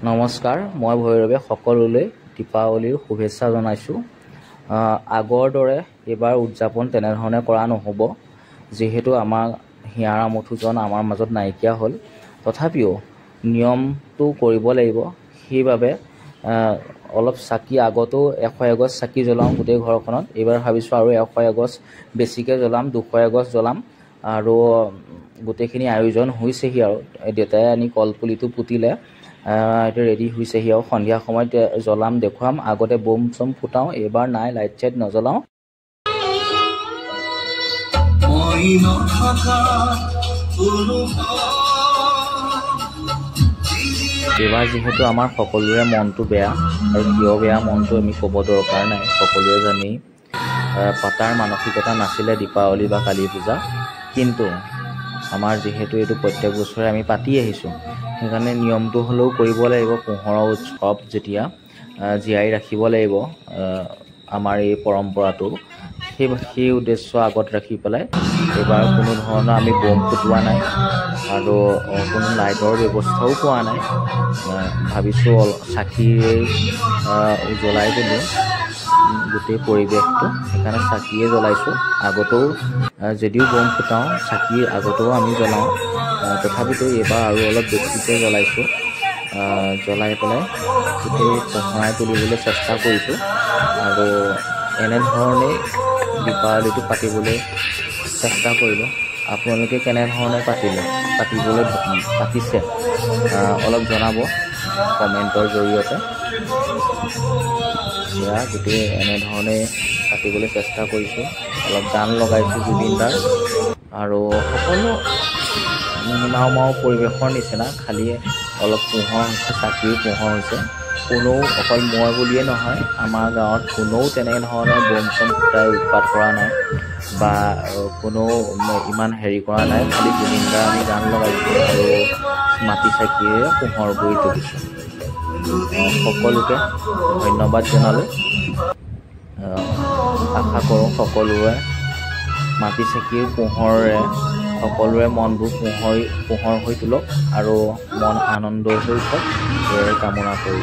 নমস্কাৰ, মই ভৈৰৱে সকলোলৈ দীপাৱলীৰ শুভেচ্ছা জনাইছোঁ। আগৰ দৰে এইবাৰ উদযাপন তেনেধৰণে কৰা নহ'ব, যিহেতু আমাৰ হিয়াৰ আমঠুজন আমাৰ মাজত নাইকিয়া হ'ল। তথাপিও নিয়মটো কৰিব লাগিব। সেইবাবে অলপ চাকি আগতেও 100 এগছ চাকি জ্বলাওঁ গোটেই ঘৰখনত। এইবাৰ ভাবিছোঁ আৰু 100 এগছ বেছিকৈ জ্বলাম, 200 এগছ জ্বলাম। আৰু গোটেইখিনি আয়োজন হৈছেহি আৰু দেউতাই আনি কলপুলিটো পুতিলে, এইটো ৰেডি হৈছেহি আৰু সন্ধিয়া সময়ত জ্বলাম, দেখুৱাম। আগতে বম চম ফুটাওঁ, এইবাৰ নাই, লাইট চাইট নজ্বলাওঁ। এইবাৰ যিহেতু আমাৰ সকলোৰে মনটো বেয়া, আৰু কিয় বেয়া মনটো আমি ক'ব দৰকাৰ নাই, সকলোৱে জানেই। পাতাৰ মানসিকতা নাছিলে দীপাৱলী বা কালী পূজা, কিন্তু আমাৰ যিহেতু এইটো প্ৰত্যেক বছৰে আমি পাতি আহিছোঁ, সেইকাৰণে নিয়মটো হ'লেও কৰিব লাগিব। পোহৰৰ উৎসৱ যেতিয়া জীয়াই ৰাখিব লাগিব আমাৰ এই পৰম্পৰাটো, সেই উদ্দেশ্য আগত ৰাখি পেলাই এইবাৰ কোনো ধৰণৰ আমি বম ফুটোৱা নাই আৰু কোনো লাইটৰ ব্যৱস্থাও পোৱা নাই। ভাবিছোঁ চাকিৰে জ্বলাই দিলোঁ গোটেই পৰিৱেশটো, সেইকাৰণে চাকিয়ে জ্বলাইছোঁ। আগতেও যদিও বম ফুটাওঁ, চাকি আগতেও আমি জ্বলাওঁ, তথাপিতো এইবাৰ আৰু অলপ বেছিকৈ জ্বলাইছোঁ। জ্বলাই পেলাই গোটেই পোহৰাই তুলিবলৈ চেষ্টা কৰিছোঁ। আৰু এনেধৰণেই দীপাৱলীটো পাতিবলৈ চেষ্টা কৰিলোঁ। আপোনালোকে কেনেধৰণে পাতিছে অলপ জনাব কমেণ্টৰ জৰিয়তে। এতিয়া গোটেই এনেধৰণে পাতিবলৈ চেষ্টা কৰিছোঁ। অলপ গান লগাইছোঁ জুবিন দাৰ, আৰু সকলো মাও পৰিৱেশৰ নিচিনা, খালী অলপ পোহৰ হৈছে, চাকিও পোহৰ হৈছে। কোনেও, অকল মই বুলিয়ে নহয়, আমাৰ গাঁৱত কোনেও তেনেধৰণৰ বম চম ফুটাই উৎপাত কৰা নাই বা কোনেও ইমান হেৰি কৰা নাই। খালী জুবিন দাৰ আমি গান লগাইছোঁ আৰু মাটি চাকিৰে পোহৰ কৰি তুলিছোঁ। সকলোকে ধন্যবাদ জনালোঁ। আশা কৰোঁ সকলোৰে মাটি চাকিৰ পোহৰেৰে সকলোৰে মনবোৰ পোহৰ হৈ তোলক আৰু মন আনন্দ হৈ উঠক, সেয়াই কামনা কৰোঁ।